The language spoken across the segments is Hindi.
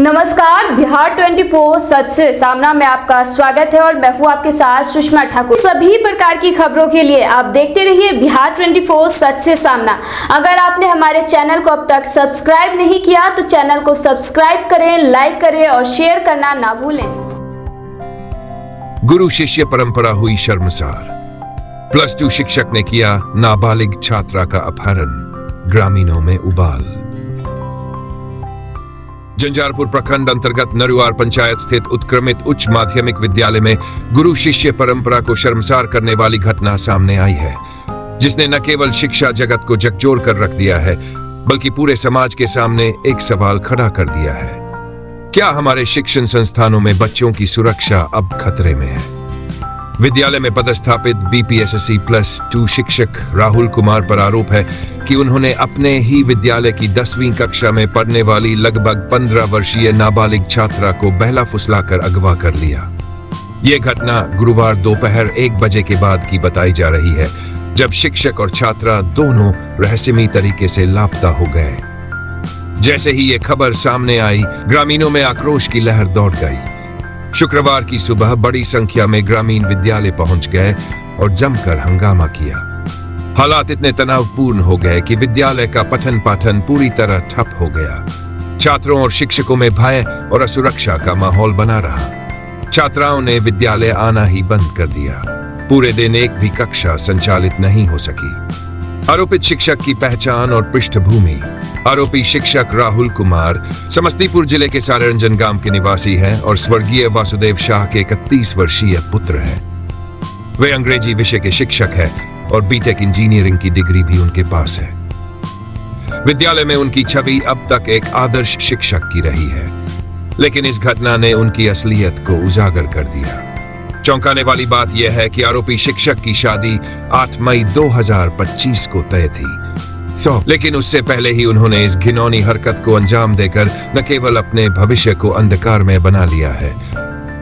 नमस्कार, बिहार 24 सच से सामना में आपका स्वागत है और मैं हूँ आपके साथ सुषमा ठाकुर। सभी प्रकार की खबरों के लिए आप देखते रहिए बिहार 24 सच से सामना। अगर आपने हमारे चैनल को अब तक सब्सक्राइब नहीं किया तो चैनल को सब्सक्राइब करें, लाइक करें और शेयर करना ना भूलें। गुरु शिष्य परंपरा हुई शर्मसार। +2 शिक्षक ने किया नाबालिग छात्रा का अपहरण, ग्रामीणों में उबाल। जंजारपुर प्रखंड अंतर्गत नरुआर पंचायत स्थित उत्क्रमित उच्च माध्यमिक विद्यालय में गुरु शिष्य परंपरा को शर्मसार करने वाली घटना सामने आई है, जिसने न केवल शिक्षा जगत को झकझोर कर रख दिया है, बल्कि पूरे समाज के सामने एक सवाल खड़ा कर दिया है। क्या हमारे शिक्षण संस्थानों में बच्चों की सुरक्षा अब खतरे में है? विद्यालय में पदस्थापित बीपीएससी +2 शिक्षक राहुल कुमार पर आरोप है कि उन्होंने अपने ही विद्यालय की 10वीं कक्षा में पढ़ने वाली लगभग 15 वर्षीय नाबालिग छात्रा को बहला फुसलाकर अगवा कर लिया। यह घटना गुरुवार दोपहर 1 बजे के बाद की बताई जा रही है, जब शिक्षक और छात्रा दोनों रहस्यमयी तरीके से लापता हो गए। जैसे ही यह खबर सामने आई, ग्रामीणों में आक्रोश की लहर दौड़ गई। शुक्रवार की सुबह बड़ी संख्या में ग्रामीण विद्यालय पहुंच गए और जमकर हंगामा किया। हालात इतने तनावपूर्ण हो गए कि विद्यालय का पठन पाठन पूरी तरह ठप हो गया। छात्रों और शिक्षकों में भय और असुरक्षा का माहौल बना रहा। छात्राओं ने विद्यालय आना ही बंद कर दिया। पूरे दिन एक भी कक्षा संचालित नहीं हो सकी। आरोपित शिक्षक की पहचान और पृष्ठभूमि। आरोपी शिक्षक राहुल कुमार समस्तीपुर जिले के सारंजन गांव के निवासी हैं और स्वर्गीय वासुदेव शाह के 31 वर्षीय पुत्र हैं। वे अंग्रेजी विषय के शिक्षक हैं और बीटेक इंजीनियरिंग की डिग्री भी उनके पास है। विद्यालय में उनकी छवि अब तक एक आदर्श शिक्षक की रही है, लेकिन इस घटना ने उनकी असलियत को उजागर कर दिया। चौंकाने वाली बात यह है कि आरोपी शिक्षक की शादी 8 मई 2025 को तय थी, लेकिन उससे पहले ही उन्होंने इस घिनौनी हरकत को अंजाम देकर न केवल अपने भविष्य को अंधकार में बना लिया है,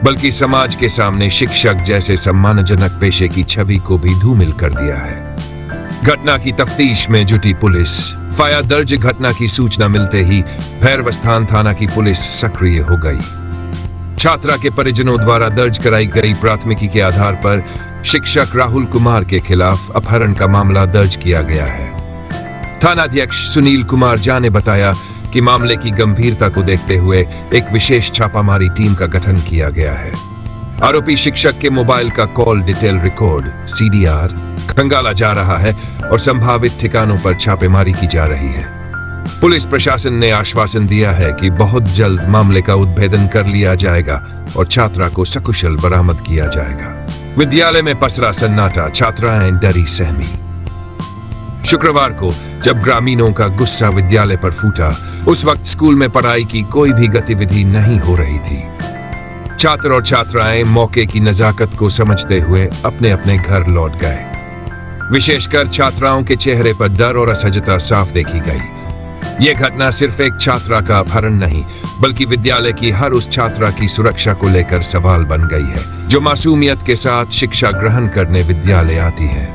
बल्कि समाज के सामने शिक्षक जैसे सम्मानजनक पेशे की छवि को भी धूमिल कर दिया है। घटना की तफ्तीश में जुटी पुलिस। फाया दर्ज घटना की सूचना मिलते ही भैरवस्थान थाना की पुलिस सक्रिय हो गई। छात्रा के परिजनों द्वारा दर्ज कराई गई प्राथमिकी के आधार पर शिक्षक राहुल कुमार के खिलाफ अपहरण का मामला दर्ज किया गया है। थानाध्यक्ष सुनील कुमार झा ने बताया कि मामले की गंभीरता को देखते हुए एक विशेष छापामारी टीम का गठन किया गया है। आरोपी शिक्षक के मोबाइल का कॉल डिटेल रिकॉर्ड (CDR) खंगाला जा रहा है और संभावित ठिकानों पर छापेमारी की जा रही है। पुलिस प्रशासन ने आश्वासन दिया है कि बहुत जल्द मामले का उद्भेदन कर लिया जाएगा और छात्रा को सकुशल बरामद किया जाएगा। विद्यालय में पसरा सन्नाटा, छात्राएं डरी सहमी। शुक्रवार को जब ग्रामीणों का गुस्सा विद्यालय पर फूटा, उस वक्त स्कूल में पढ़ाई की कोई भी गतिविधि नहीं हो रही थी। छात्र और छात्राएं मौके की नजाकत को समझते हुए अपने अपने घर लौट गए। विशेषकर छात्राओं के चेहरे पर डर और असहजता साफ देखी गई। यह घटना सिर्फ एक छात्रा का अपहरण नहीं, बल्कि विद्यालय की हर उस छात्रा की सुरक्षा को लेकर सवाल बन गई है, जो मासूमियत के साथ शिक्षा ग्रहण करने विद्यालय आती है।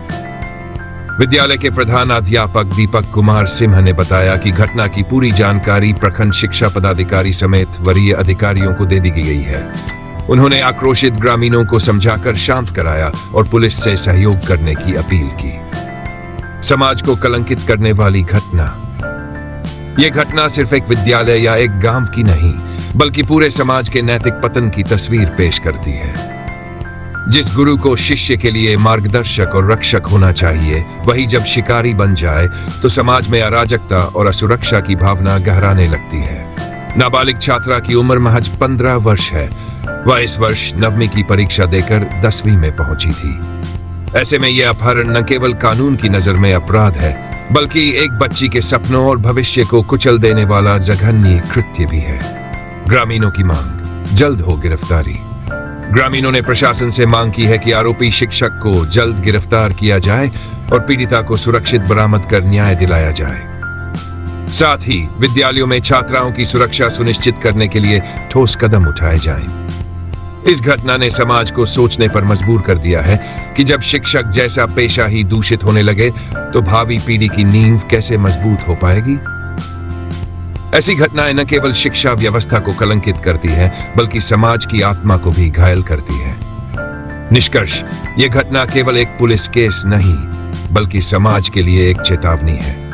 विद्यालय के प्रधानाध्यापक दीपक कुमार सिंह ने बताया कि घटना की पूरी जानकारी प्रखंड शिक्षा पदाधिकारी समेत वरीय अधिकारियों को दे दी गई है। उन्होंने आक्रोशित ग्रामीणों को समझाकर शांत कराया और पुलिस से सहयोग करने की अपील की। समाज को कलंकित करने वाली घटना। यह घटना सिर्फ एक विद्यालय या एक गांव की नहीं, बल्कि पूरे समाज के नैतिक पतन की तस्वीर पेश करती है। जिस गुरु को शिष्य के लिए मार्गदर्शक और रक्षक होना चाहिए, वही जब शिकारी बन जाए तो समाज में अराजकता और असुरक्षा की भावना गहराने लगती है। नाबालिग छात्रा की उम्र महज 15 वर्ष है। वह इस वर्ष 9वीं की परीक्षा देकर 10वीं में पहुंची थी। ऐसे में यह अपहरण न केवल कानून की नजर में अपराध है, बल्कि एक बच्ची के सपनों और भविष्य को कुचल देने वाला जघन्य कृत्य भी है। ग्रामीणों की मांग, जल्द हो गिरफ्तारी। ग्रामीणों ने प्रशासन से मांग की है कि आरोपी शिक्षक को जल्द गिरफ्तार किया जाए और पीड़िता को सुरक्षित बरामद कर न्याय दिलाया जाए। साथ ही विद्यालयों में छात्राओं की सुरक्षा सुनिश्चित करने के लिए ठोस कदम उठाए जाएं। इस घटना ने समाज को सोचने पर मजबूर कर दिया है कि जब शिक्षक जैसा पेशा ही दूषित होने लगे तो भावी पीढ़ी की नींव कैसे मजबूत हो पाएगी। ऐसी घटनाएं न केवल शिक्षा व्यवस्था को कलंकित करती हैं, बल्कि समाज की आत्मा को भी घायल करती है। निष्कर्ष, ये घटना केवल एक पुलिस केस नहीं, बल्कि समाज के लिए एक चेतावनी है।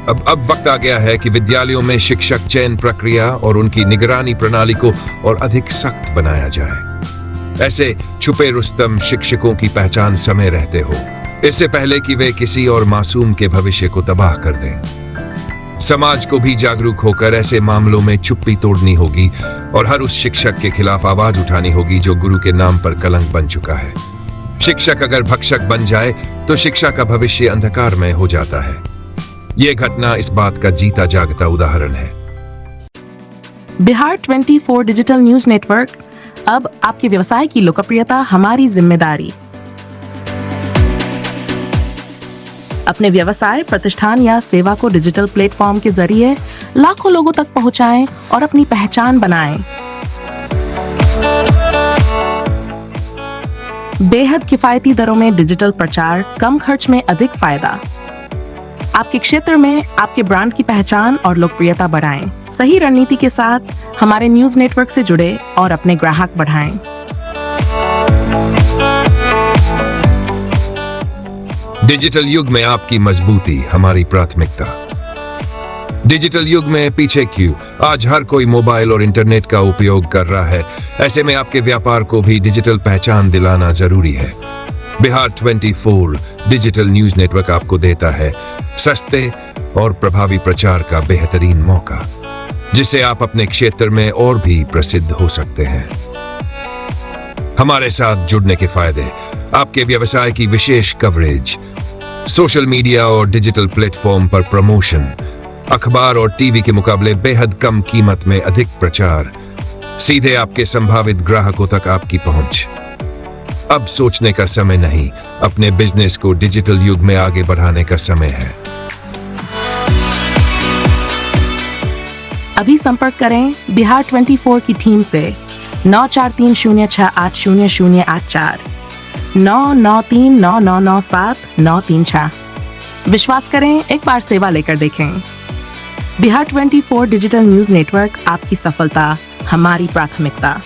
अब वक्त आ गया है कि विद्यालयों में शिक्षक चयन प्रक्रिया और उनकी निगरानी प्रणाली को और अधिक सख्त बनाया जाए। ऐसे छुपे रुस्तम शिक्षकों की पहचान समय रहते हो, इससे पहले कि वे किसी और मासूम के भविष्य को तबाह कर दें। समाज को भी जागरूक होकर ऐसे मामलों में चुप्पी तोड़नी होगी और हर उस शिक्षक के खिलाफ आवाज उठानी होगी जो गुरु के नाम पर कलंक बन चुका है। शिक्षक अगर भक्षक बन जाए तो शिक्षा का भविष्य अंधकारमय हो जाता है। यह घटना इस बात का जीता जागता उदाहरण है। बिहार 24 डिजिटल न्यूज नेटवर्क, अब आपके व्यवसाय की लोकप्रियता हमारी जिम्मेदारी। अपने व्यवसाय, प्रतिष्ठान या सेवा को डिजिटल प्लेटफॉर्म के जरिए लाखों लोगों तक पहुंचाएं और अपनी पहचान बनाएं। बेहद किफायती दरों में डिजिटल प्रचार, कम खर्च में अधिक फायदा। आपके क्षेत्र में आपके ब्रांड की पहचान और लोकप्रियता बढ़ाएं। सही रणनीति के साथ हमारे न्यूज नेटवर्क से जुड़े और अपने ग्राहक बढ़ाएं। डिजिटल युग में आपकी मजबूती हमारी प्राथमिकता। डिजिटल युग में पीछे क्यों? आज हर कोई मोबाइल और इंटरनेट का उपयोग कर रहा है। ऐसे में आपके व्यापार को भी डिजिटल पहचान दिलाना जरूरी है। बिहार 24 डिजिटल न्यूज नेटवर्क आपको देता है सस्ते और प्रभावी प्रचार का बेहतरीन मौका, जिससे आप अपने क्षेत्र में और भी प्रसिद्ध हो सकते हैं। हमारे साथ जुड़ने के फायदे: आपके व्यवसाय की विशेष कवरेज, सोशल मीडिया और डिजिटल प्लेटफॉर्म पर प्रमोशन, अखबार और टीवी के मुकाबले बेहद कम कीमत में अधिक प्रचार, सीधे आपके संभावित ग्राहकों तक आपकी पहुंच। अब सोचने का समय नहीं, अपने बिजनेस को डिजिटल युग में आगे बढ़ाने का समय है। अभी संपर्क करें बिहार 24 की टीम से 9430680084, 9939997936। विश्वास करें, एक बार सेवा लेकर देखें। बिहार 24 डिजिटल न्यूज नेटवर्क, आपकी सफलता हमारी प्राथमिकता।